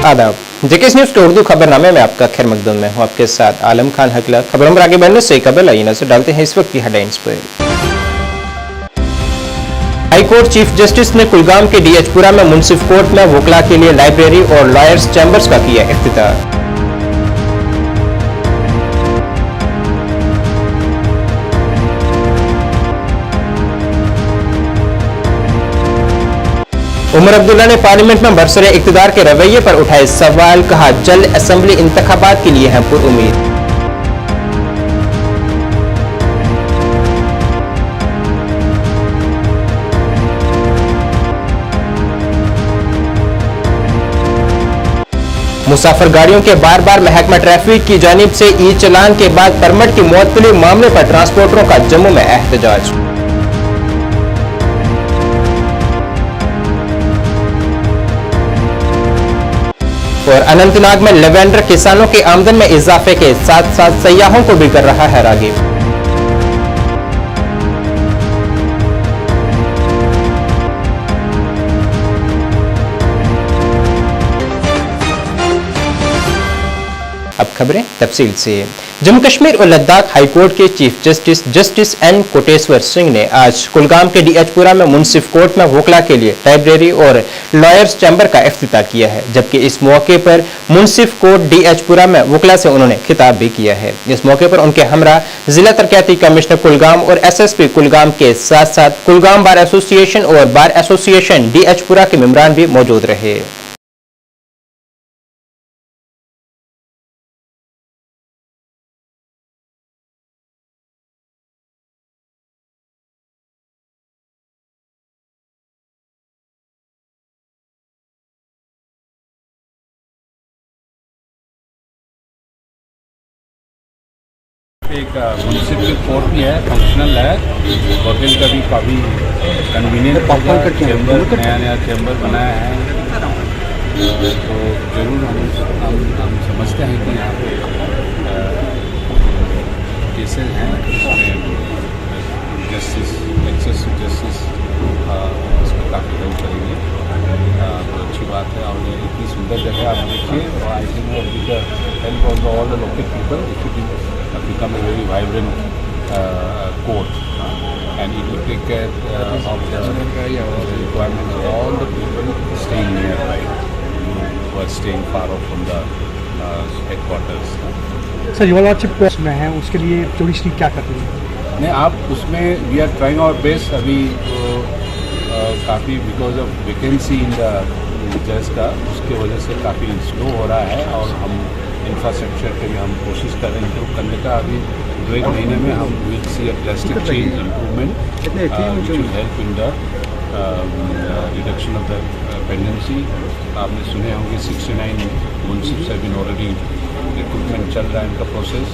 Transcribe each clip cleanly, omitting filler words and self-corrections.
आदाब। JKS news के उर्दू खबरनामे में आपका खैर मकदूम में हूँ। आपके साथ आलम खान हकला। खबरों पर आगे बढ़ने से कबल आइए नजर डालते हैं इस वक्त की हेडलाइंस पर। हाई कोर्ट चीफ जस्टिस ने कुलगाम के डीएचपुरा में मुंसिफ कोर्ट में वकला के लिए लाइब्रेरी और लॉयर्स चैम्बर्स का किया इफ्तिताह। उमर अब्दुल्ला ने पार्लियामेंट में बरसरे इक़्तिदार के रवैये पर उठाए सवाल, कहा जल्द असेंबली इंतखाबात के लिए हैं पुरुम्मीद। मुसाफिर गाड़ियों के बार बार महकमा ट्रैफिक की जानिब से ई चलान के बाद परमिट की मुअत्तली मामले पर ट्रांसपोर्टरों का जम्मू में एहतजाज। और अनंतनाग में लेवेंडर किसानों की आमदन में इजाफे के साथ साथ सयाहों को भी कर रहा है रागिब। अब खबरें तफसील से। जम्मू कश्मीर और लद्दाख हाई कोर्ट के chief justice justice N Koteshwar Singh ने आज कुलगाम के डीएचपुरा में मुंसिफ कोर्ट में वकला के लिए लाइब्रेरी और लॉयर्स चैम्बर का इफ्तिताह किया है, जबकि इस मौके पर मुंसिफ कोर्ट डीएचपुरा में वकला से उन्होंने खिताब भी किया है। इस मौके पर उनके हमरा जिला तरक्याती कमिश्नर कुलगाम और एसएसपी कुलगाम के साथ साथ कुलगाम बार एसोसिएशन और बार एसोसिएशन डीएचपुरा के मेंबरान भी मौजूद रहे। एक म्यूनसिपल कोर्ट भी है, फंक्शनल है, वर्किंग का भी काफ़ी कन्वीनियंट नया चैम्बर बनाया है। तो जरूर हम समझते हैं कि यहाँ पे केसेस हैं जिसमें जस्टिस एक्सेसिव जस्टिस इसमें काफ़ी हेल्प करेंगे। तो अच्छी बात है और इतनी सुंदर जगह आप देखिए और I think with the help of all the local people become a very vibrant court and it will take care of the requirements of all the people staying nearby who are staying far off from the headquarters. Sir युवा lordship में है, उसके लिए police की क्या कर रही है? नहीं, आप उसमें we are trying our best. अभी काफ़ी because of vacancy in the जज का, उसके वजह से काफ़ी स्लो हो रहा है और हम इंफ्रास्ट्रक्चर के लिए हम कोशिश कर रहे हैं इम्प्रूव करने का। अभी 2-1 महीने में हम will see a drastic change improvement which will help in the reduction of the pendency. आपने सुने होंगे 69 मुंसिफ्स हैव बीन ऑलरेडी रिक्रूटमेंट चल रहा है इनका process.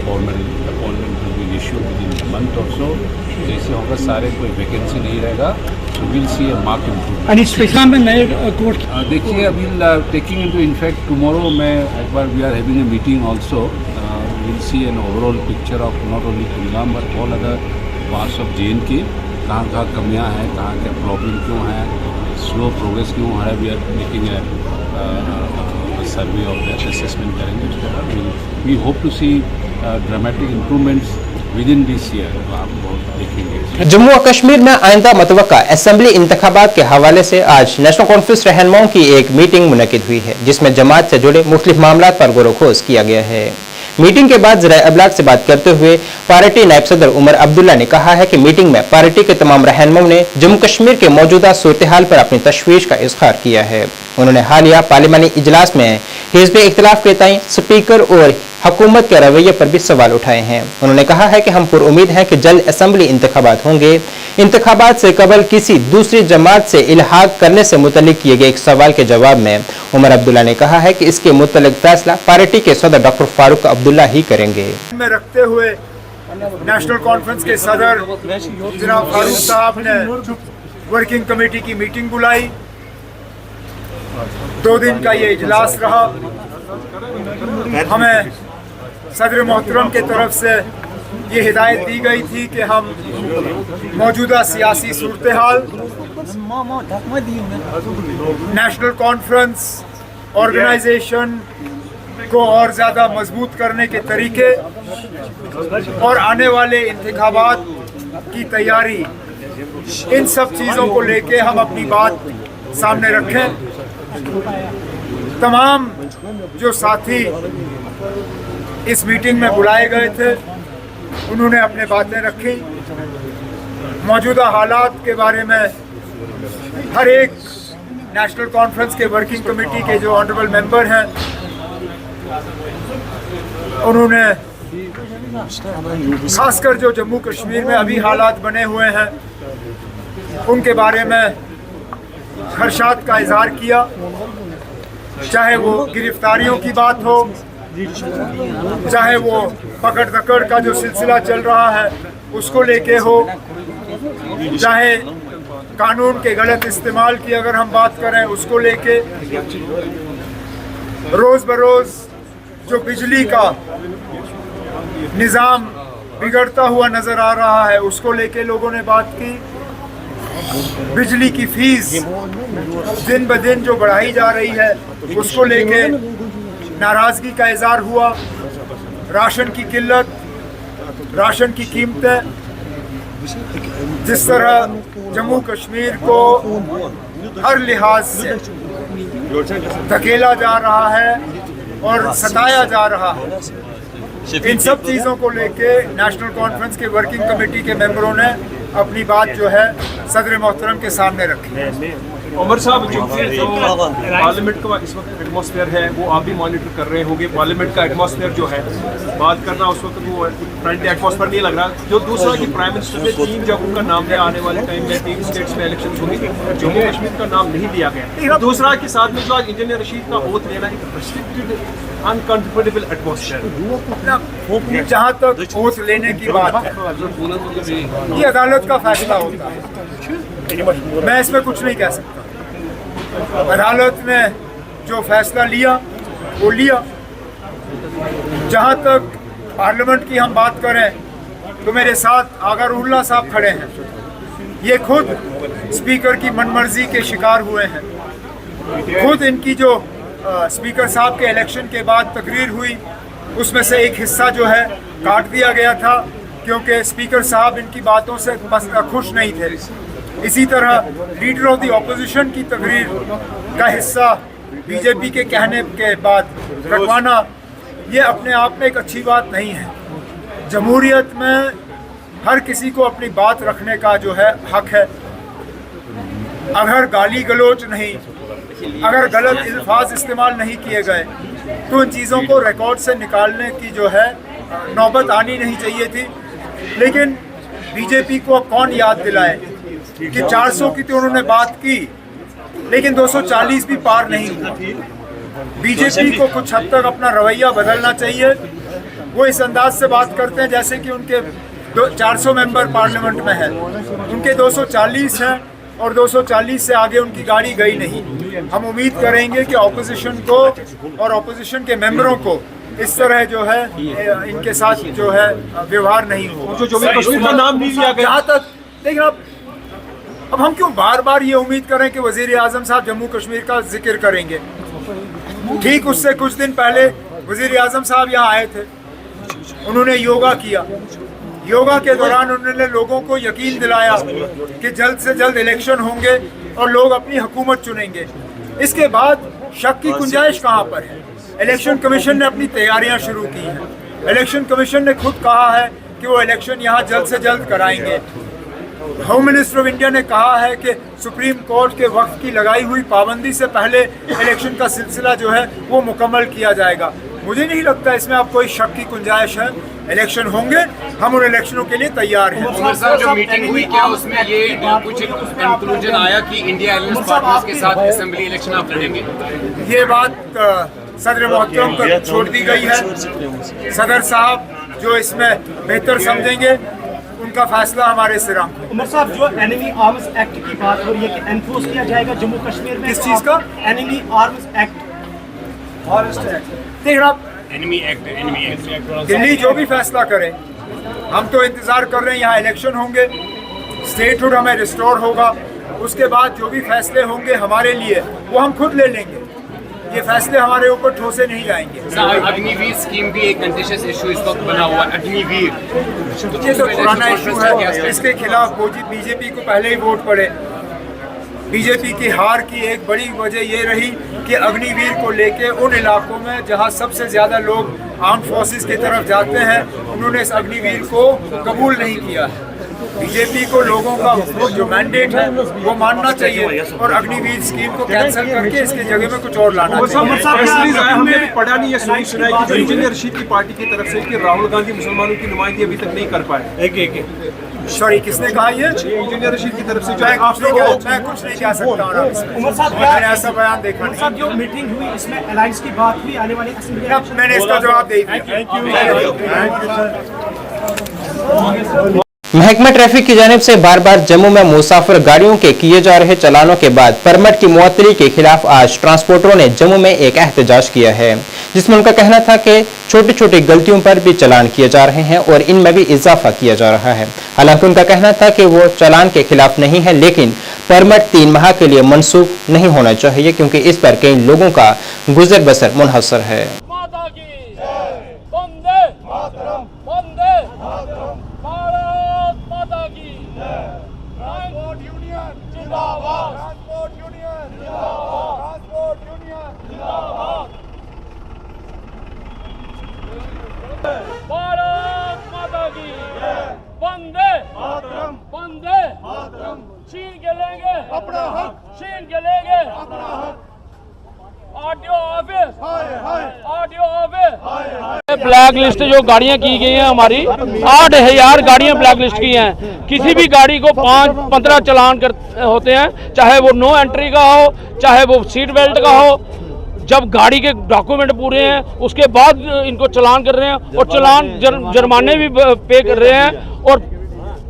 Formal appointment will be issued with in month और सो। जैसे होगा सारे कोई वैकेंसी नहीं रहेगा, so we'll see a marked improvement. में नए कोर्ट देखिए अभी टेकिंग इनटू इनफैक्ट टुमारो में एक बार we are having a meeting also, will see an overall picture of not only Kulgam but all other parts of JNK। कहाँ कहाँ कमियाँ हैं, कहाँ क्या प्रॉब्लम क्यों है, स्लो प्रोग्रेस क्यों है। We are making a survey of that, assessment करेंगे उसके बाद we hope to see dramatic improvements within this year. आप बहुत देखेंगे। जम्मू और कश्मीर में आइंदा मतवक्का असेंबली इंतखाबात के हवाले से आज नेशनल कॉन्फ्रेंस रहनुमाओं की एक मीटिंग मुनक्किद हुई है, जिसमें जमात से जुड़े मुख्तलिफ मामलात पर गौर-व-खोज किया गया है। मीटिंग के बाद ज़राए अबलाग से बात करते हुए पार्टी नायब सदर उमर अब्दुल्ला ने कहा है कि मीटिंग में पार्टी के तमाम रहनुमाओं ने जम्मू कश्मीर के मौजूदा सूरत हाल पर अपनी तशवीश का इज़हार किया है। उन्होंने हालिया पार्लिमानी इजलास में हिज़्ब इख्तिलाफ के तय स्पीकर और हुकूमत के रवैये पर भी सवाल उठाए हैं। उन्होंने कहा है कि हम पुरुम्मीद हैं कि जल्द असेंबली इंतखाबात होंगे। इंतखाबात से कबल किसी दूसरी जमात से इल्हाक करने से मुतल्लिक किए गए एक सवाल के जवाब में उमर अब्दुल्ला ने कहा है कि इसके मुतल्लिक फैसला पार्टी के सदर डॉक्टर फारूक अब्दुल्ला ही करेंगे। में रखते हुए नेशनल कॉन्फ्रेंस के सदर जनाब फारूक साहब ने वर्किंग कमेटी की मीटिंग बुलाई। 2 दिन का ये इजलास रहा। हमें सदर मोहतरम के तरफ से ये हिदायत दी गई थी कि हम मौजूदा सियासी सूरत हाल, नेशनल कॉन्फ्रेंस ऑर्गेनाइजेशन को और ज़्यादा मजबूत करने के तरीके और आने वाले इंतखाबात की तैयारी, इन सब चीज़ों को लेके हम अपनी बात सामने रखें। तमाम जो साथी इस मीटिंग में बुलाए गए थे उन्होंने अपने बातें रखी। मौजूदा हालात के बारे में हर एक नेशनल कॉन्फ्रेंस के वर्किंग कमेटी के जो ऑनरेबल मेंबर हैं उन्होंने खासकर जो जम्मू कश्मीर में अभी हालात बने हुए हैं उनके बारे में खदशात का इजहार किया, चाहे वो गिरफ्तारियों की बात हो, चाहे वो पकड़ दकड़ का जो सिलसिला चल रहा है उसको लेके हो, चाहे कानून के गलत इस्तेमाल की अगर हम बात करें उसको लेके। रोज़ बरोज़ जो बिजली का निज़ाम बिगड़ता हुआ नज़र आ रहा है उसको लेके लोगों ने बात की। बिजली की फीस दिन ब दिन जो बढ़ाई जा रही है उसको लेके नाराज़गी का इज़हार हुआ। राशन की किल्लत, राशन की कीमतें, जिस तरह जम्मू कश्मीर को हर लिहाज से धकेला जा रहा है और सताया जा रहा है, इन सब चीज़ों को लेके नेशनल कॉन्फ्रेंस के वर्किंग कमेटी के मेंबरों ने अपनी बात जो है सदर मोहतरम के सामने रखी। उमर साहब, जो पार्लियामेंट का इस वक्त एटमॉस्फेयर है वो आप भी मॉनिटर कर रहे होंगे। पार्लियामेंट का एटमॉस्फेयर जो है बात करना उस वक्त वो फ्रंट एटमॉस्फेयर नहीं लग रहा। जो दूसरा कि प्राइम मिनिस्टर ने 3 जगहों का नाम लिया, आने वाले टाइम में 3 स्टेट्स में इलेक्शन होंगे, जम्मू कश्मीर का नाम नहीं लिया गया। दूसरा के साथ में जो आज इंजीनियर रशीद का ओथ लेना एक रिस्ट्रिक्टेड अनकंफर्टेबल एटमॉस्फेयर। जहाँ तक ओथ लेने की बात है, ये अदालत का फैसला होता है, मैं इसमें कुछ नहीं कह सकता। अदालत ने जो फैसला लिया वो लिया। जहाँ तक पार्लियामेंट की हम बात करें तो मेरे साथ आगा रुल्ला साहब खड़े हैं, ये खुद स्पीकर की मनमर्जी के शिकार हुए हैं। खुद इनकी जो स्पीकर साहब के इलेक्शन के बाद तकरीर हुई उसमें से एक हिस्सा जो है काट दिया गया था क्योंकि स्पीकर साहब इनकी बातों से खुश नहीं थे। इसी तरह लीडर ऑफ द ऑपोजिशन की तकरीर का हिस्सा बीजेपी के कहने के बाद कटवाना, ये अपने आप में एक अच्छी बात नहीं है। जमहूरियत में हर किसी को अपनी बात रखने का जो है हक है। अगर गाली गलोच नहीं, अगर गलत अल्फाज इस्तेमाल नहीं किए गए तो इन चीज़ों को रिकॉर्ड से निकालने की जो है नौबत आनी नहीं चाहिए थी। लेकिन बीजेपी को अब कौन याद दिलाए कि 400 की तो उन्होंने बात की लेकिन 240 भी पार नहीं हुआ। बीजेपी को कुछ हद तक अपना रवैया बदलना चाहिए। वो इस अंदाज से बात करते हैं जैसे कि उनके 400 मेंबर पार्लियामेंट में है, उनके 240 हैं और 240 से आगे उनकी गाड़ी गई नहीं। हम उम्मीद करेंगे कि ऑपोजिशन को और ऑपोजिशन के मेंबरों को इस तरह जो है इनके साथ जो है व्यवहार नहीं हो। जो जम्मू कश्मीर का नाम नहीं लिया गया, जहाँ तक देखिए अब हम क्यों बार बार ये उम्मीद करें कि वज़ीर आज़म साहब जम्मू कश्मीर का जिक्र करेंगे। ठीक उससे कुछ दिन पहले वज़ीर आज़म साहब यहाँ आए थे, उन्होंने योगा किया। योगा के दौरान उन्होंने लोगों को यकीन दिलाया कि जल्द से जल्द इलेक्शन होंगे और लोग अपनी हुकूमत चुनेंगे। इसके बाद शक की गुंजाइश कहाँ पर है? इलेक्शन कमीशन ने अपनी तैयारियां शुरू की हैं। इलेक्शन कमीशन ने खुद कहा है कि वो इलेक्शन यहाँ जल्द से जल्द कराएंगे। होम मिनिस्टर ऑफ इंडिया ने कहा है कि सुप्रीम कोर्ट के वक्त की लगाई हुई पाबंदी से पहले इलेक्शन का सिलसिला जो है वो मुकम्मल किया जाएगा। मुझे नहीं लगता इसमें आप कोई शक की गुंजाइश है। इलेक्शन होंगे, हम उन इलेक्शनों के लिए तैयार हैं। उमर साहब, जो मीटिंग हुई क्या उसमें ये कुछ कंक्लूजन आया कि इंडिया अलायंस पार्टनर्स के साथ असेंबली इलेक्शन आप लड़ेंगे? ये बात सदर मोहतरम तक छोड़ दी गई है। सदर साहब जो इसमें बेहतर समझेंगे उनका फैसला हमारे सिरा। उमर साहब, जो एनिमी आर्म्स एक्ट की बात हो रही है कि एनफोर्स किया जाएगा जम्मू कश्मीर में, किस चीज़ का? Enemy arms act. देखना एनिमी एक्ट दिल्ली जो भी फैसला करे, हम तो इंतज़ार कर रहे हैं। यहाँ इलेक्शन होंगे, स्टेटहुड हमें रिस्टोर होगा, उसके बाद जो भी फैसले होंगे हमारे लिए वो हम खुद ले लेंगे। ये फैसले हमारे ऊपर ठोसे नहीं जाएंगे। अग्निवीर स्कीम भी एक कंटेस्टेड इशू इस वक्त बना हुआ है। अग्निवीर ये तो पुराना इशू है, इसके खिलाफ बीजेपी को पहले ही वोट पड़े। बीजेपी की हार की एक बड़ी वजह ये रही कि अग्निवीर को लेके उन इलाकों में जहां सबसे ज़्यादा लोग आर्म फोर्सेस की तरफ जाते हैं, उन्होंने इस अग्निवीर को कबूल नहीं किया है। बीजेपी को लोगों का जो मैंडेट है वो मानना चाहिए और अग्निवीर स्कीम को कैंसिल करके इसकी जगह में कुछ और लाना चाहिए। हमने भी पढ़ा नहीं, ये सुना है कि जो इंजीनियर रशीद की पार्टी की तरफ से कि राहुल गांधी मुसलमानों की नुमाइंदगी अभी तक नहीं कर पाए। सॉरी, किसने कहा ये? इंजीनियर रशीद की तरफ से जो मैं कुछ नहीं कह सकता हूँ उमर साहब, मैंने ऐसा बयान देखा उमर साहब, जो मीटिंग हुई इसमें अलायंस की बात हुई आने वाली असेंबली नहीं। मैंने इसका जवाब दे दिया। महकमा ट्रैफिक की जानिब से बार बार जम्मू में मुसाफिर गाड़ियों के किए जा रहे चालानों के बाद परमिट की मुअत्तली के खिलाफ आज ट्रांसपोर्टरों ने जम्मू में एक एहतजाज किया है, जिसमें उनका कहना था कि छोटी छोटी गलतियों पर भी चालान किए जा रहे हैं और इनमें भी इजाफा किया जा रहा है। हालांकि उनका कहना था कि वो चालान के खिलाफ नहीं है, लेकिन परमिट 3 माह के लिए मनसूख नहीं होना चाहिए क्योंकि इस पर कई लोगों का गुजर बसर मुनहसर है। भारत माता की वंदे मातरम, वंदे मातरम। छीन के लेंगे अपना हक, छीन के लेंगे अपना हक। RTO office, RTO office. Black list जो गाड़ियां की गई हैं हमारी 8000 गाड़ियां ब्लैक लिस्ट की हैं। किसी भी गाड़ी को 5-15 चालान होते हैं, चाहे वो नो एंट्री का हो, चाहे वो सीट बेल्ट का हो। जब गाड़ी के डॉक्यूमेंट पूरे हैं उसके बाद इनको चालान कर रहे हैं और चालान जुर्माने भी पे कर रहे हैं और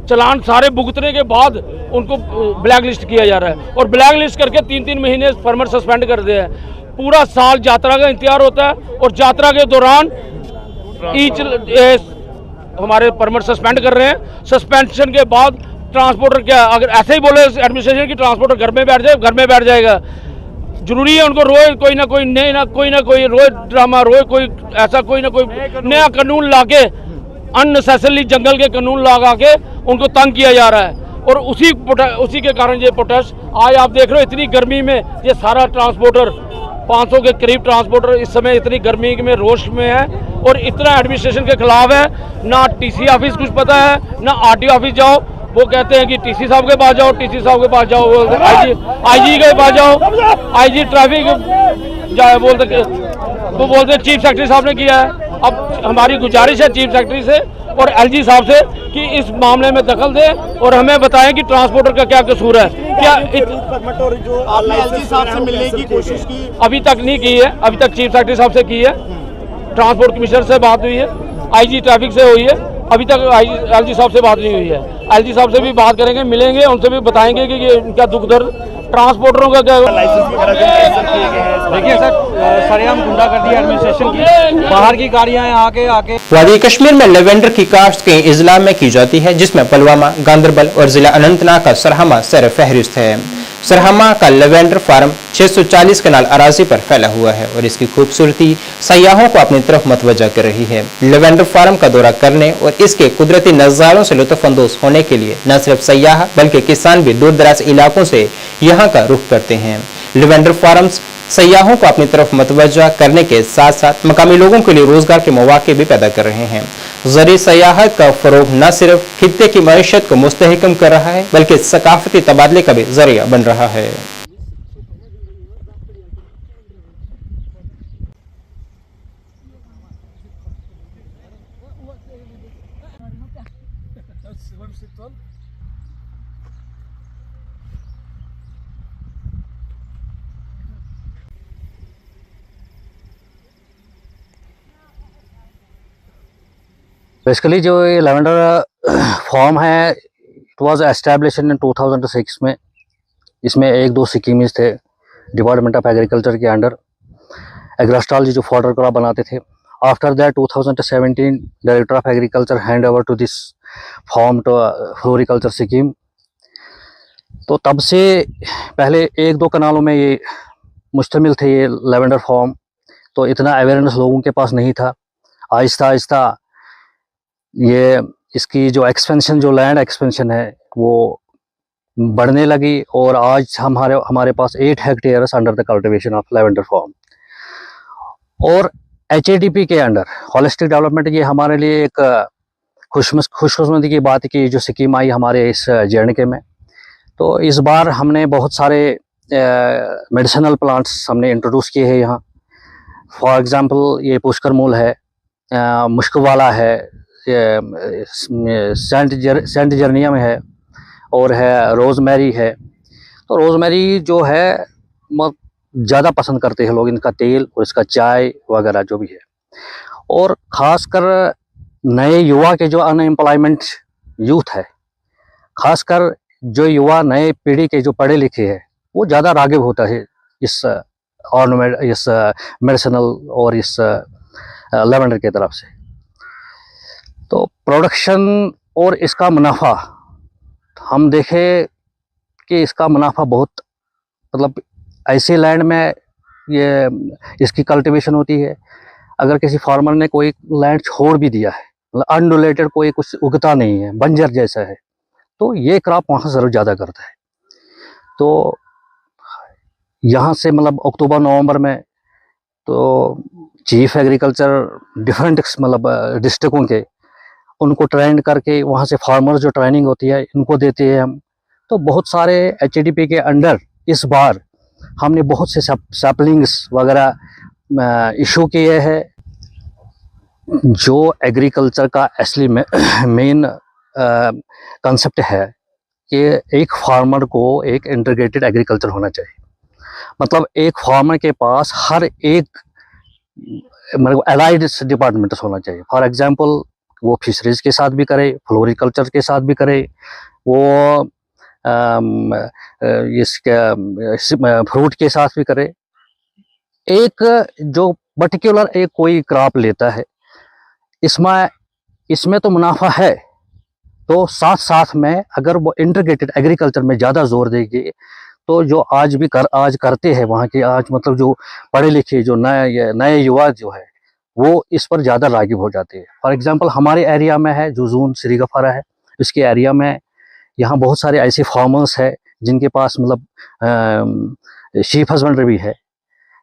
चालान सारे भुगतने के बाद उनको ब्लैक लिस्ट किया जा रहा है और ब्लैक लिस्ट करके 3-3 महीने परमिट सस्पेंड कर दिए हैं। पूरा साल यात्रा का इंतजार होता है और यात्रा के दौरान हमारे परमिट सस्पेंड कर रहे हैं। सस्पेंशन के बाद ट्रांसपोर्टर क्या, अगर ऐसे ही बोले एडमिनिस्ट्रेशन की ट्रांसपोर्टर घर में बैठ जाए, घर में बैठ जाएगा। जरूरी है उनको रोज कोई ना कोई रोज ड्रामा, रोज कोई ऐसा कोई ना कोई नया कानून लाके, अननेसेसरली जंगल के कानून लगा के उनको तंग किया जा रहा है और उसी के कारण ये प्रोटेस्ट। आज आप देख रहे हो इतनी गर्मी में ये सारा ट्रांसपोर्टर 500 के करीब ट्रांसपोर्टर इस समय इतनी गर्मी में रोष में है और इतना एडमिनिस्ट्रेशन के खिलाफ है। ना टीसी ऑफिस कुछ पता है, ना आरटीओ ऑफिस जाओ, वो कहते हैं कि टीसी साहब के पास जाओ, टीसी साहब के पास जाओ, आईजी के पास जाओ, आईजी ट्रैफिक जाए, वो बोलते चीफ सेक्रेटरी साहब ने किया है। अब हमारी गुजारिश है चीफ सेक्रेटरी से और एलजी साहब से कि इस मामले में दखल दें और हमें बताएं कि ट्रांसपोर्टर का क्या कसूर है। क्या एलजी साहब से मिलने की कोशिश की? अभी तक नहीं की है, अभी तक चीफ सेक्रेटरी साहब से की है, ट्रांसपोर्ट कमिश्नर से बात हुई है, आईजी ट्रैफिक से हुई है, अभी तक एलजी साहब से बात नहीं हुई है। एलजी साहब से भी बात करेंगे, मिलेंगे, उनसे भी बताएंगे कि ये इनका दुख दर्द ट्रांसपोर्टरों का क्या। देखिए सर, सरेआम गुंडागर्दी एडमिनिस्ट्रेशन की, बाहर की गाड़ियां आके वादी कश्मीर में लेवेंडर की काश्त कई अजला में की जाती है, जिसमें पुलवामा, गांदरबल और जिला अनंतनाग का सरहमा सर फहरिस्त है। सरहमा का लेवेंडर फार्म 640 कनाल अराजी पर फैला हुआ है और इसकी खूबसूरती सयाहों को अपनी तरफ मतवजा कर रही है। लेवेंडर फार्म का दौरा करने और इसके कुदरती नज़ारों से लुत्फ़अंदोज़ होने के लिए न सिर्फ सयाह बल्कि किसान भी दूर दराज इलाकों से यहाँ का रुख करते हैं। लेवेंडर फार्म्स सयाहों को अपनी तरफ मतवजा करने के साथ साथ मकामी लोगों के लिए रोजगार के मौके भी पैदा कर रहे हैं। ज़रिए सयाहत का फरोग न सिर्फ खित्ते की मईशत को मुस्तहकम कर रहा है बल्कि सकाफती तबादले का भी जरिया बन रहा है। बेसिकली जो ये लेवेंडर फॉर्म है, इट वाज एस्टैब्लिश इन 2006 में। इसमें 1-2 स्कीम्स थे डिपार्टमेंट ऑफ एग्रीकल्चर के अंडर। एग्रोस्टॉल जी जो फॉडर क्रॉप बनाते थे। After that 2017 director of agriculture hand over to this farm to floriculture scheme. तो तब से पहले 1-2 कनालों में ये मुश्तमिल थे ये लेवेंडर फॉर्म, तो इतना अवेयरनेस लोगों के पास नहीं था। आहिस्ता आहिस्ता ये इसकी जो एक्सपेंशन, जो लैंड एक्सपेंशन है वो बढ़ने लगी और आज हमारे पास 8 hectares under the cultivation of lavender form. और HADP के अंडर होलिस्टिक डेवलपमेंट, ये हमारे लिए एक खुशकिस्मती की बात है कि जो स्कीम आई हमारे इस JNK में, तो इस बार हमने बहुत सारे मेडिसिनल प्लांट्स हमने इंट्रोड्यूस किए हैं यहाँ। फॉर एग्जांपल ये पुष्कर मूल है, मुश्कवाला है, सेंट जर्नियम है और है रोज़मेरी है। तो रोज़मेरी जो है ज़्यादा पसंद करते हैं लोग, इनका तेल और इसका चाय वगैरह जो भी है। और ख़ासकर नए युवा के जो अनएम्प्लॉयमेंट यूथ है, ख़ासकर जो युवा नए पीढ़ी के जो पढ़े लिखे हैं, वो ज़्यादा राग़िब होता है इस इस मेडिसिनल और इस लेवेंडर की तरफ से। तो प्रोडक्शन और इसका मुनाफा हम देखें कि इसका मुनाफा बहुत, मतलब ऐसे लैंड में ये इसकी कल्टीवेशन होती है। अगर किसी फार्मर ने कोई लैंड छोड़ भी दिया है, मतलब अनरिलेटेड कोई कुछ उगता नहीं है, बंजर जैसा है, तो ये क्रॉप वहाँ सर्व ज़्यादा करता है। तो यहाँ से मतलब अक्टूबर नवंबर में तो चीफ एग्रीकल्चर डिफरेंट मतलब डिस्ट्रिक्टों के, उनको ट्रेंड करके वहाँ से फार्मर जो ट्रेनिंग होती है इनको देते हैं हम। तो बहुत सारे HADP के अंडर इस बार हमने बहुत से सैपलिंग्स वगैरह इशू किए हैं। जो एग्रीकल्चर का असली मेन कंसेप्ट है कि एक फार्मर को एक इंटीग्रेटेड एग्रीकल्चर होना चाहिए। मतलब एक फार्मर के पास हर एक मतलब एलाइड डिपार्टमेंट होना चाहिए। फॉर एग्जांपल वो फिशरीज के साथ भी करे, फ्लोरिकल्चर के साथ भी करे, वो इसके फ्रूट के साथ भी करे। एक जो पर्टिकुलर एक कोई क्रॉप लेता है, इसमें तो मुनाफा है, तो साथ साथ में अगर वो इंटीग्रेटेड एग्रीकल्चर में ज़्यादा जोर देगी तो जो आज करते हैं वहाँ के, आज मतलब जो पढ़े लिखे जो नए युवा जो है वो इस पर ज़्यादा राग़िब हो जाते हैं। फॉर एग्जांपल हमारे एरिया में है जो जून श्रीगफरा है, इसके एरिया में यहाँ बहुत सारे ऐसे फार्मर्स हैं जिनके पास मतलब शीप हस्बेंड्री भी है,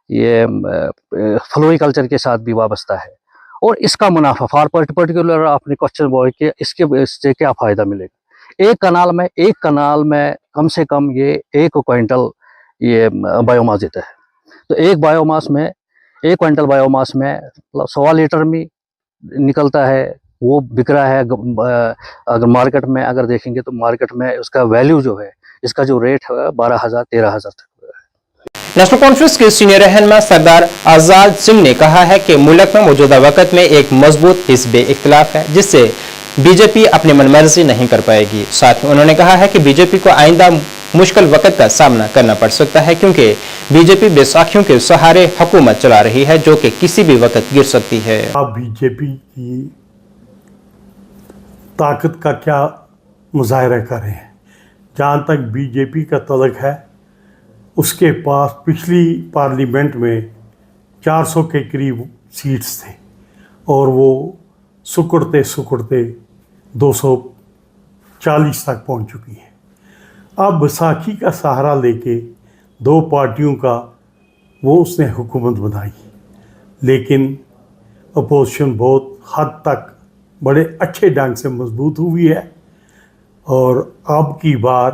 ये फ्लोरिकल्चर के साथ भी वाबस्ता है। और इसका मुनाफा फॉर पर्टिकुलर आपने क्वेश्चन बोला कि इससे क्या फ़ायदा मिलेगा। एक कनाल में कम से कम ये 1 क्विंटल ये बायोमास देता है। तो एक क्विंटल बायोमास में मतलब 100 लीटर में निकलता है, वो बिक रहा है। अगर मार्केट में अगर देखेंगे तो मार्केट में उसका वैल्यू जो है, इसका जो रेट है 12,000-13,000 तक। नेशनल कॉन्फ्रेंस के सीनियर रहनुमा सरदार आजाद सिंह ने कहा है कि मुल्क में मौजूदा वक्त में एक मजबूत हिस्बे इख्तिलाफ है जिससे बीजेपी अपनी मनमर्जी नहीं कर पाएगी। साथ ही उन्होंने कहा है कि बीजेपी को आइंदा मुश्किल वक्त का सामना करना पड़ सकता है क्योंकि बीजेपी बैसाखियों के सहारे हुकूमत चला रही है जो कि किसी भी वक्त गिर सकती है। आप बीजेपी की ताकत का क्या मुजाहरा कर रहे हैं? जहाँ तक बीजेपी का तल्लुक है, उसके पास पिछली पार्लियामेंट में 400 के करीब सीट्स थे और वो सुकुड़ते 240 तक पहुंच चुकी है। अब बैसाखी का सहारा लेके 2 पार्टियों का वो उसने हुकूमत बनाई, लेकिन अपोजिशन बहुत हद तक बड़े अच्छे ढंग से मजबूत हुई है। और अब की बार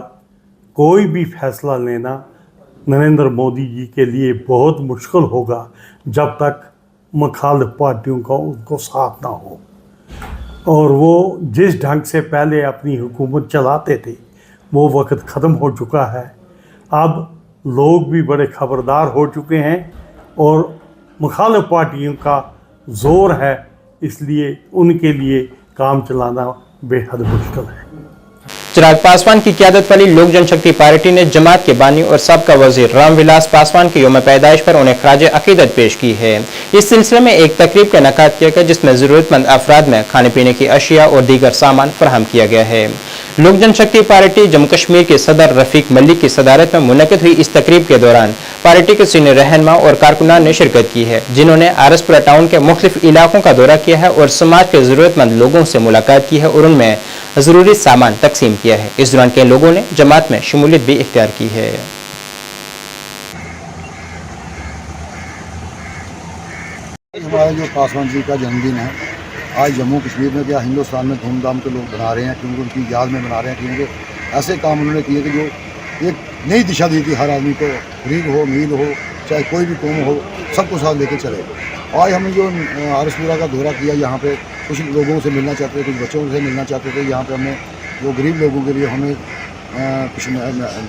कोई भी फैसला लेना नरेंद्र मोदी जी के लिए बहुत मुश्किल होगा जब तक मुखालिफ पार्टियों का उनको साथ ना हो। और वो जिस ढंग से पहले अपनी हुकूमत चलाते थे वो वक्त ख़त्म हो चुका है। अब लोग भी बड़े खबरदार हो चुके हैं और मुखालिफ पार्टियों का ज़ोर है, इसलिए उनके लिए काम चलाना बेहद मुश्किल है। चिराग पासवान की क़यादत वाली लोक जनशक्ति पार्टी ने जमात के बानी और सबका वजीर रामविलास पासवान के यौम पैदाइश पर उन्हें खराज अकीदत पेश की है। इस सिलसिले में एक तकरीब का इनेकाद किया गया जिसमें जरूरतमंद अफराद में खाने पीने की अशिया और दीगर सामान फराहम किया गया है। लोक जनशक्ति पार्टी जम्मू कश्मीर के सदर रफीक मलिक की सदारत में मुनक़िद हुई इस तकरीब के दौरान पार्टी के सीनियर रहनुमा और कारकुनान ने शिरकत की है, जिन्होंने आरसपुरा टाउन के मुख्तलिफ इलाकों का दौरा किया है और समाज के जरूरतमंद लोगों से मुलाकात की है और उनमें जरूरी सामान तकसीम किया है। इस दौरान कई लोगों ने जमात में शमूलियत भी इख्तियार की है। हमारा जो पासवान जी का जन्मदिन है आज जम्मू कश्मीर में क्या हिंदुस्तान में धूमधाम के लोग बना रहे हैं, क्योंकि उनकी याद में बना रहे हैं, क्योंकि ऐसे काम उन्होंने किए कि जो एक नई दिशा दी थी हर आदमी को, गरीब हो अमीर हो चाहे कोई भी कौम हो, सबको साथ लेके चले। आज हमने जो आरसपुरा का दौरा किया, यहाँ पे कुछ लोगों से मिलना चाहते थे, कुछ बच्चों से मिलना चाहते थे। यहाँ पे हमने जो गरीब लोगों के लिए हमें कुछ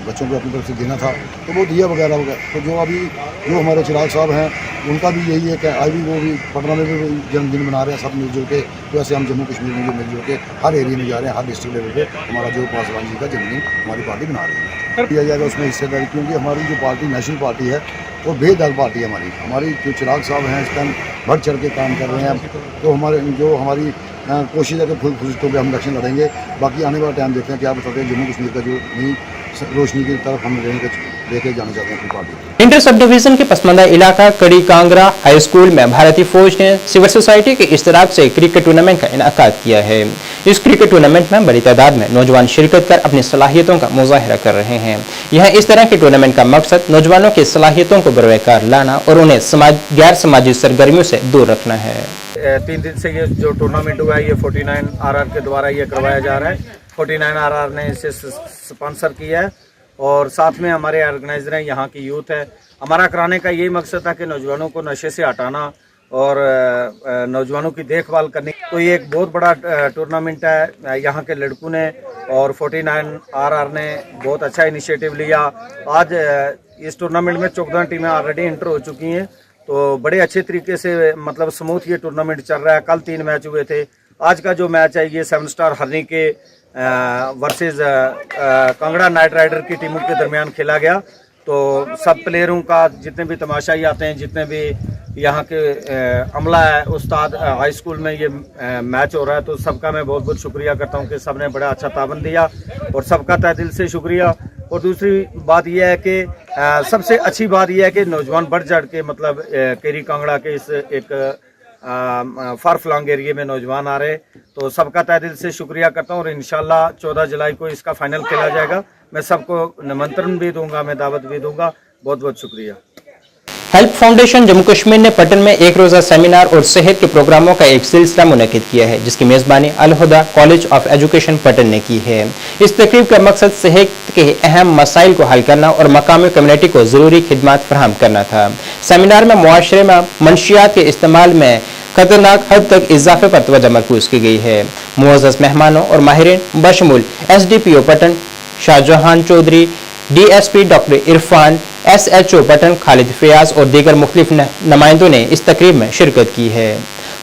बच्चों को अपनी तरफ से देना था, तो वो दिया वगैरह वगैरह। तो जो अभी जो हमारे चिराग साहब हैं उनका भी यही है कि आज भी वो भी पटना में भी जन्मदिन मना रहे हैं सब मिलजुल के। तो ऐसे हम जम्मू कश्मीर में जो मिलजुल के हर एरिया में जा रहे हैं, हर डिस्ट्रिक्ट लेवल पे हमारा जो पासवान जी का जन्मदिन हमारी पार्टी मना रही है। किया जाएगा उसमें हिस्सेदारी, क्योंकि हमारी जो पार्टी नेशनल पार्टी है वो बेदाग पार्टी है। हमारी जो चिराग साहब हैं इस टाइम बढ़ चढ़ के काम कर रहे हैं। तो हमारी कोशिश है कि फुल फुर्सतों पे हम इलेक्शन लड़ेंगे। बाकी आने वाला टाइम देखते हैं क्या बताते हैं। जम्मू कश्मीर का जो नई रोशनी की तरफ हम लेके जाना चाहते हैं अपनी पार्टी। इंटर सब डिवीजन के पसमानदा इलाका कड़ी कांगरा हाई स्कूल में भारतीय फौज ने सिविल सोसाइटी के इश्तराक से क्रिकेट टूर्नामेंट का इनेकाद किया है। इस क्रिकेट टूर्नामेंट में बड़ी तादाद में नौजवान शिरकत कर अपनी सलाहियतों का मुजाहिरा कर रहे हैं। यह इस तरह के टूर्नामेंट का मकसद नौजवानों की सलाहियतों को बरवकार लाना और उन्हें गैर समाजी सरगर्मियों से दूर रखना है। 3 दिन से ये जो टूर्नामेंट हुआ है ये 49 RR के द्वारा ये करवाया जा रहा है। 49 RR ने इसे स्पॉन्सर किया है और साथ में हमारे ऑर्गेनाइजर हैं, यहाँ की यूथ है। हमारा कराने का यही मकसद था कि नौजवानों को नशे से हटाना और नौजवानों की देखभाल करनी। तो ये एक बहुत बड़ा टूर्नामेंट है यहाँ के लड़कों ने और 49 RR ने बहुत अच्छा इनिशिएटिव लिया। आज इस टूर्नामेंट में 14 टीमें ऑलरेडी एंटर हो चुकी हैं, तो बड़े अच्छे तरीके से मतलब स्मूथ ये टूर्नामेंट चल रहा है। कल 3 मैच हुए थे। आज का जो मैच है ये 7 स्टार हरनी के वर्सेस कांगड़ा नाइट राइडर की टीमों के दरमियान खेला गया। तो सब प्लेयरों का जितने भी तमाशाई आते हैं, जितने भी यहाँ के अमला है, उस्ताद हाई स्कूल में ये मैच हो रहा है, तो सबका मैं बहुत बहुत शुक्रिया करता हूँ कि सब ने बड़ा अच्छा ताबन दिया और सबका तहे दिल से शुक्रिया। और दूसरी बात यह है कि सबसे अच्छी बात यह है कि नौजवान बढ़ चढ़ के मतलब केरी कांगड़ा के इस एक फार फ्लॉन्ग एरिया में नौजवान आ रहे, तो सबका तहे दिल से शुक्रिया करता हूँ। और इंशाल्लाह 14 जुलाई को इसका फाइनल खेला जाएगा। मैं सबको निमंत्रण भी दूंगा, मैं दावत भी दूंगा। बहुत बहुत शुक्रिया। हेल्प फाउंडेशन जम्मू कश्मीर ने पटन में एक रोजा सेमिनार और सेहत के प्रोग्रामों का एक सिलसिला मुनक़िद किया है, जिसकी मेजबानी अल-हुदा कॉलेज ऑफ एजुकेशन पटन ने की है। इस तकरीब का मकसद सेहत के अहम मसाइल को हल करना और मकामी कम्युनिटी को जरूरी खिदमात फराहम करना था। सेमिनार में मुआशरे में मंशियात के इस्तेमाल में खतरनाक हद तक इजाफे पर तवज्जो मरकूज की गई है। मुअज़्ज़ज़ मेहमानों और माहिरीन बशमूल SDPO Pattan Shahjahan Chaudhary, DSP doctor Irfan, SHO Pattan Khalid Fayaz और दीगर मुख्तलिफ नुमाइंदों ने इस तकरीब में शिरकत की है।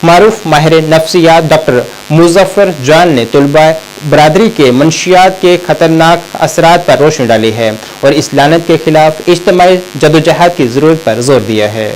मारूफ माहिर नफ्सियात डॉक्टर मुजफ्फर जान ने तुलबा बरादरी के मंशियात के खतरनाक असरात पर रोशनी डाली है और इस लानत के खिलाफ इज्तिमाई जदोजहद की जरूरत पर जोर दिया है।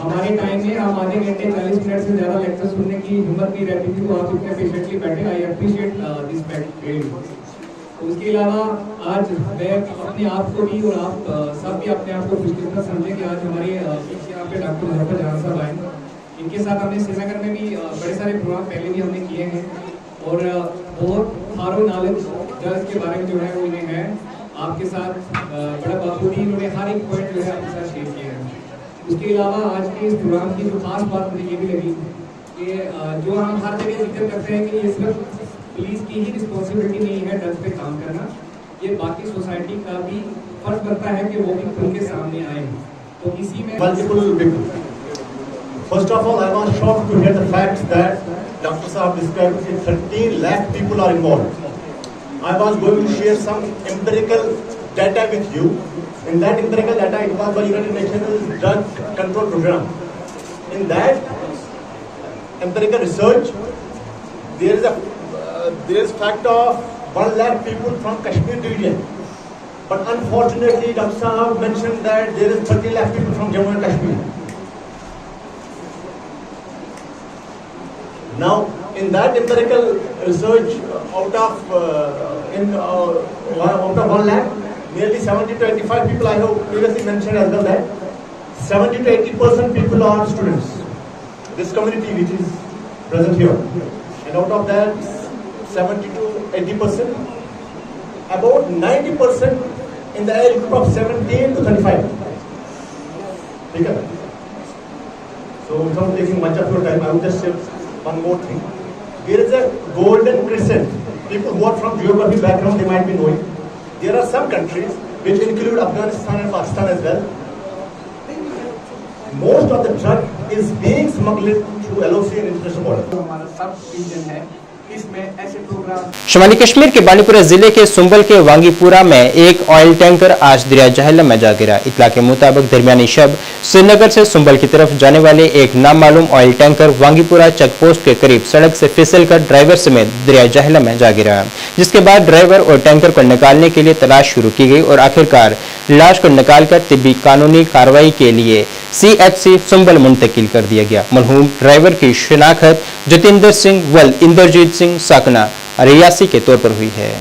हमारे टाइम में हम आधे घंटे 40 मिनट से ज़्यादा लेक्चर सुनने की हिम्मत नहीं रहती थी, तो आप इतने पेशेंटली बैठे। I appreciate this fact. उसके अलावा आज मैं अपने आप को भी और आप सब भी अपने आप को खुशकिस्मत समझें कि आज हमारे यहाँ पे डॉक्टर मुजफ्फर जान साहब आए। इनके साथ हमने श्रीनगर में भी बड़े सारे प्रोग्राम पहले भी हमने किए हैं और बहुत थारो नॉलेज ड्रग्स के बारे में जो है वो इन्हें है। आपके साथ बड़ा बाखूबी इन्होंने हर एक पॉइंट जो है आपके साथ शेयर किया है। उसके अलावा आज के इस प्रोग्राम की जो खास बात मुझे ये भी लगी कि जो हम हर जगह जिक्र करते हैं कि ये सिर्फ पुलिस की ही रिस्पॉन्सिबिलिटी नहीं है ड्रग्स पे काम करना, ये बाकी सोसाइटी का भी फर्ज बनता है कि वो भी खुल के सामने आए। तो इसी में First of all, I was shocked to hear the fact that Dr. Saab described that 13 lakh people are involved. I was going to share some empirical data with you. In that empirical data, it was by United Nations Drug Control Program. In that empirical research, there is fact of 1 lakh people from Kashmir region. But unfortunately, Dr. Saab mentioned that there is 30 lakh people from Jammu and Kashmir. Now, in that empirical research, out of 1 lakh, nearly 70 to 85 people, I have previously mentioned as well that 70 to 80% people are students. This community which is present here, and out of that 70 to 80%, about 90% in the age group of 17 to 35. Okay. So, without taking much of your time, I will just say one more thing. There is a golden crescent. People who are from geography background, they might be knowing. There are some countries which include Afghanistan and Pakistan as well. Most of the drug is being smuggled through LOC and international border. हमारा सब reason है, इसमें ऐसे programme शुमाली कश्मीर के बानीपुरा जिले के सुंबल के वांगीपुरा में एक ऑयल टैंकर आज दरिया जहलम में जा गिरा। इत्तला के मुताबिक दरमियानी शब श्रीनगर से सुंबल की तरफ जाने वाले एक नामालूम ऑयल टैंकर वांगीपुरा चेकपोस्ट के करीब सड़क से फिसलकर ड्राइवर समेत दरिया जहलम में जा गिरा, जिसके बाद ड्राइवर और टैंकर को निकालने के लिए तलाश शुरू की गई और आखिरकार लाश को निकालकर तिब्बी कानूनी कार्रवाई के लिए CHC सुंबल मुंतकिल कर दिया गया। मरहूम ड्राइवर की शिनाख्त जतिंदर सिंह वल इंद्रजीत सिंह साकना रियासी के तौर पर हुई है।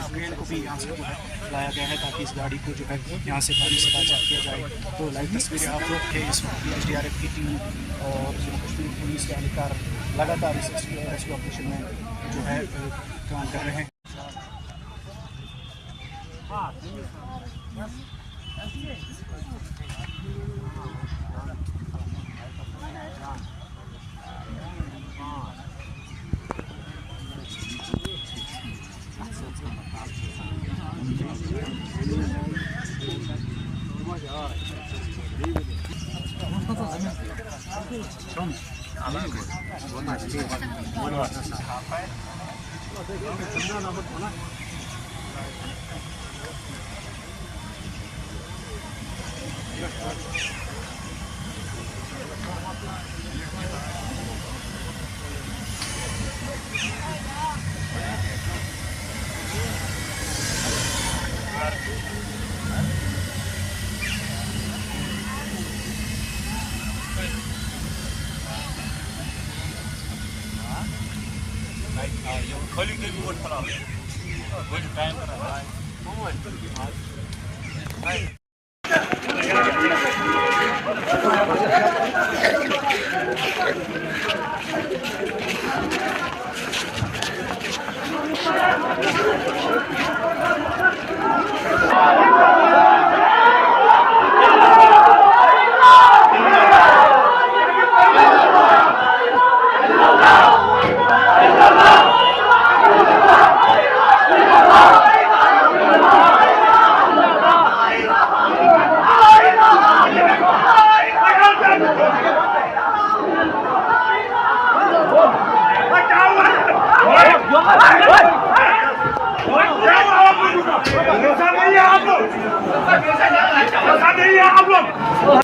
क्रेन को भी यहाँ से लाया गया है ताकि इस गाड़ी को जो है यहाँ से पानी से बचा किया जाए। तो लाइव तस्वीरें आप लोग थे, इस वक्त SDRF की टीम और जम्मू कश्मीर पुलिस के अधिकार लगातार इस रेस्क्यू ऑपरेशन में जो है काम कर रहे हैं।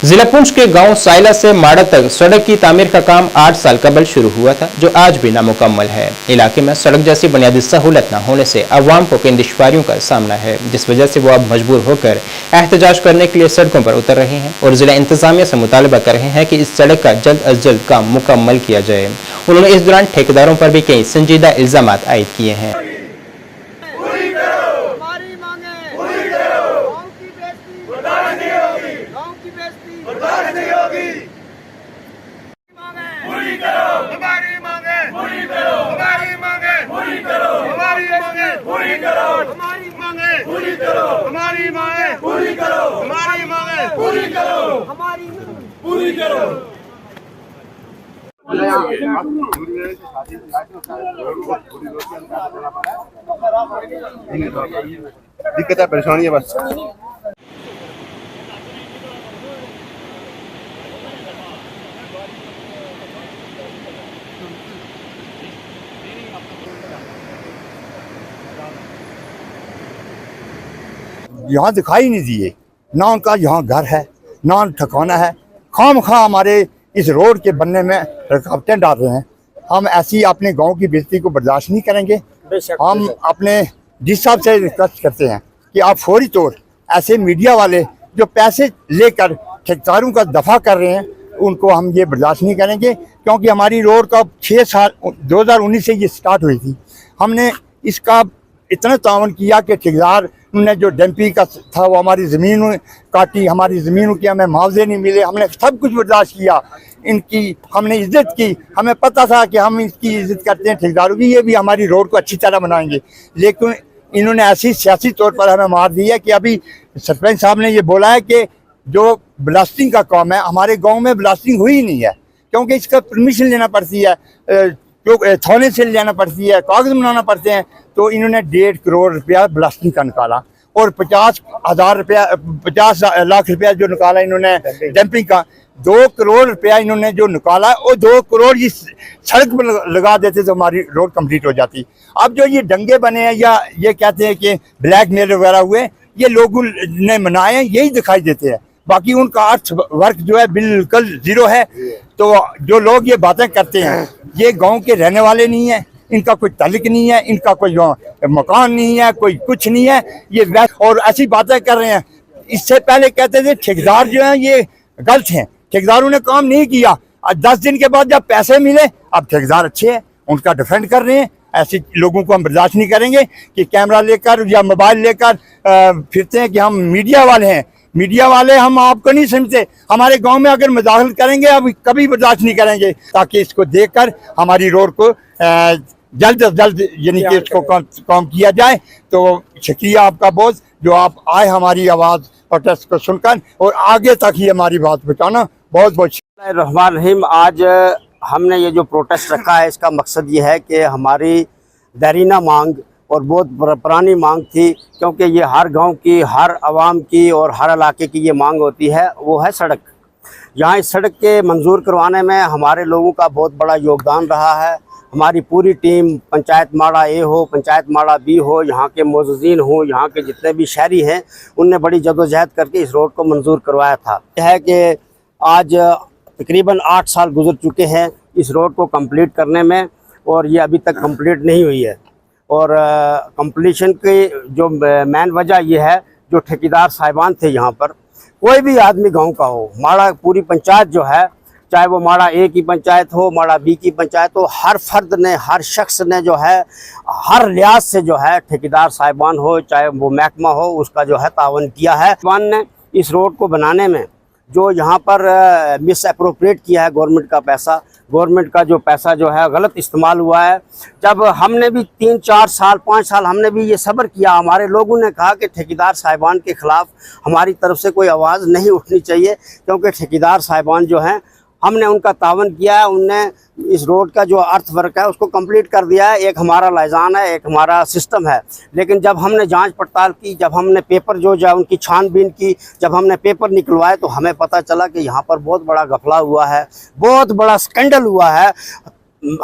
जिला पुंछ के गांव साइला से माड़ा तक सड़क की तामीर का काम 8 साल कबल शुरू हुआ था, जो आज भी नामुकम्मल है। इलाके में सड़क जैसी बुनियादी सहूलत न होने से अवाम को कई दुश्वारियों का सामना है, जिस वजह से वो अब मजबूर होकर एहतजाज करने के लिए सड़कों पर उतर रहे हैं और जिला इंतजामिया से मुतालबा कर रहे हैं कि इस सड़क का जल्द अज जल्द काम मुकम्मल किया जाए। उन्होंने इस दौरान ठेकेदारों पर भी कई संजीदा इल्जाम आयद किए हैं। दिक्कत है, परेशानी है बस। यहाँ दिखाई नहीं दिए, ना उनका यहाँ घर है ना ठिकाना है। खामखा हमारे इस रोड के बनने में रुकावटें डाल रहे हैं। हम ऐसी अपने गांव की बेइज्जती को बर्दाश्त नहीं करेंगे। हम अपने जिस हिसाब से रिक्वेस्ट करते हैं कि आप फौरी तौर ऐसे मीडिया वाले जो पैसे लेकर ठेकेदारों का दफा कर रहे हैं, उनको हम ये बर्दाश्त नहीं करेंगे, क्योंकि हमारी रोड का 6 साल 2019 से ये स्टार्ट हुई थी। हमने इसका इतना तावन किया कि ठेकेदार ने जो डंपिंग का था वो हमारी ज़मीन काटी, हमारी ज़मीनों के हमें मुआवजे नहीं मिले। हमने सब कुछ बर्दाश्त किया, इनकी हमने इज्जत की। हमें पता था कि हम इसकी इज्जत करते हैं ठेकेदारों की, ये भी हमारी रोड को अच्छी तरह बनाएंगे, लेकिन इन्होंने ऐसी सियासी तौर पर हमें मार दी है कि अभी सरपंच साहब ने ये बोला है कि जो ब्लास्टिंग का काम है, हमारे गाँव में ब्लास्टिंग हुई नहीं है, क्योंकि इसका परमिशन लेना पड़ती है, जो थाने से लेना पड़ती है, कागज बनाना पड़ते हैं। तो इन्होंने 1.5 करोड़ रुपया ब्लास्टिंग का निकाला और 50 लाख रुपया जो निकाला इन्होंने डंपिंग का। 2 करोड़ रुपया इन्होंने जो निकाला और 2 करोड़ इस सड़क पर लगा देते तो हमारी रोड कंप्लीट हो जाती। अब जो ये दंगे बने हैं या ये कहते हैं कि ब्लैकमेल वगैरह हुए, ये लोगों ने मनाए हैं, यही दिखाई देते हैं। बाकी उनका अर्थ वर्क जो है बिल्कुल जीरो है। तो जो लोग ये बातें करते हैं, ये गांव के रहने वाले नहीं है, इनका कोई ताल्लुक नहीं है, इनका कोई मकान नहीं है, कोई कुछ नहीं है। ये और ऐसी बातें कर रहे हैं। इससे पहले कहते थे ठेकेदार जो हैं ये गलत हैं, ठेकेदारों ने काम नहीं किया। 10 दिन के बाद जब पैसे मिले, अब ठेकेदार अच्छे हैं, उनका डिफेंड कर रहे हैं। ऐसे लोगों को हम बर्दाश्त नहीं करेंगे कि कैमरा लेकर या मोबाइल लेकर फिरते हैं कि हम मीडिया वाले हैं। मीडिया वाले हम आपको नहीं समझते। हमारे गांव में अगर मदाखल करेंगे, अब कभी बर्दाश्त नहीं करेंगे, ताकि इसको देखकर हमारी रोड को जल्द से जल्द यानी कि इसको काम किया जाए। तो शुक्रिया आपका बहुत, जो आप आए हमारी आवाज़ प्रोटेस्ट को सुनकर और आगे तक ही हमारी बात पहुँचाना। बहुत बहुत रहमान रहीम। आज हमने ये जो प्रोटेस्ट रखा है, इसका मकसद ये है कि हमारी देरीना मांग और बहुत पुरानी मांग थी, क्योंकि ये हर गांव की, हर आवाम की और हर इलाके की ये मांग होती है, वो है सड़क। यहाँ इस सड़क के मंजूर करवाने में हमारे लोगों का बहुत बड़ा योगदान रहा है। हमारी पूरी टीम, पंचायत माड़ा ए हो, पंचायत माड़ा बी हो, यहाँ के मोज़ीन हो, यहाँ के जितने भी शहरी हैं, उनने बड़ी जदोजहद करके इस रोड को मंजूर करवाया था। यह है कि आज तकरीबन 8 साल गुजर चुके हैं इस रोड को कंप्लीट करने में, और ये अभी तक कंप्लीट नहीं हुई है। और कंप्लीशन की जो मेन वजह ये है, जो ठेकेदार साहिबान थे यहाँ पर, कोई भी आदमी गांव का हो, माड़ा पूरी पंचायत जो है, चाहे वो माड़ा ए की पंचायत हो, माड़ा बी की पंचायत हो, हर फर्द ने, हर शख्स ने जो है, हर लिहाज से जो है, ठेकेदार साहिबान हो, चाहे वो महकमा हो, उसका जो है तावन किया है। साहिबान ने इस रोड को बनाने में जो यहाँ पर मिस अप्रोप्रिएट किया है गवर्नमेंट का पैसा, गवर्नमेंट का जो पैसा जो है गलत इस्तेमाल हुआ है। जब हमने भी 3, 4 साल, 5 साल हमने भी ये सब्र किया, हमारे लोगों ने कहा कि ठेकेदार साहिबान के ख़िलाफ़ हमारी तरफ से कोई आवाज़ नहीं उठनी चाहिए, क्योंकि ठेकेदार साहिबान जो हैं, हमने उनका तावन किया है, उनने इस रोड का जो अर्थ वर्क है उसको कंप्लीट कर दिया है। एक हमारा लाइजान है, एक हमारा सिस्टम है। लेकिन जब हमने जांच पड़ताल की, जब हमने पेपर जो उनकी छानबीन की, जब हमने पेपर निकलवाए, तो हमें पता चला कि यहाँ पर बहुत बड़ा घपला हुआ है, बहुत बड़ा स्कैंडल हुआ है।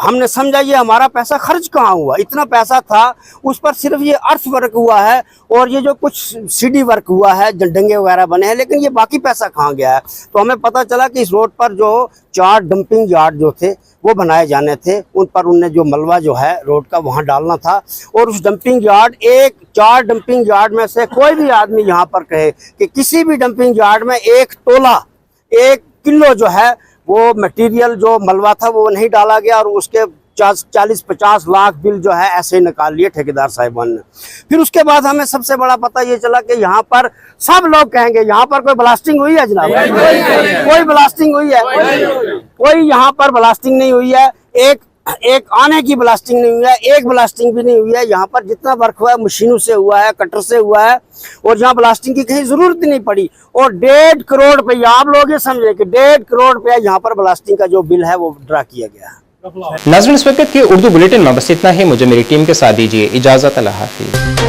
हमने समझा ये हमारा पैसा खर्च कहाँ हुआ, इतना पैसा था उस पर सिर्फ ये अर्थ वर्क हुआ है और ये जो कुछ सीडी वर्क हुआ है, डंगे वगैरह बने हैं, लेकिन ये बाकी पैसा कहाँ गया है। तो हमें पता चला कि इस रोड पर जो 4 डंपिंग यार्ड जो थे वो बनाए जाने थे, उन पर उनने जो मलबा जो है रोड का वहाँ डालना था। और उस डंपिंग यार्ड 4 डंपिंग यार्ड में से कोई भी आदमी यहाँ पर कहे कि किसी भी डंपिंग यार्ड में 1 तोला 1 किलो जो है वो मटेरियल जो मलबा था वो नहीं डाला गया और उसके 40-50 लाख बिल जो है ऐसे ही निकाल लिए ठेकेदार साहिबान ने। फिर उसके बाद हमें सबसे बड़ा पता ये चला कि यहाँ पर सब लोग कहेंगे यहाँ पर कोई ब्लास्टिंग हुई है जनाब? कोई ब्लास्टिंग हुई है? कोई यहाँ पर ब्लास्टिंग नहीं हुई है। एक आने की ब्लास्टिंग नहीं हुई है, एक ब्लास्टिंग भी नहीं हुई है। यहाँ पर जितना वर्क हुआ है मशीनों से हुआ है, कटर से हुआ है और यहाँ ब्लास्टिंग की कहीं जरूरत ही नहीं पड़ी। और 1.5 करोड़ रुपया, आप लोग ये समझे कि 1.5 करोड़ रुपया यहाँ पर ब्लास्टिंग का जो बिल है वो ड्रा किया गया है। नाज़रीन, इस वक्त के उर्दू बुलेटिन में बस इतना ही। मुझे मेरी टीम के साथ दीजिए इजाजत। अल्लाह हाफिज़।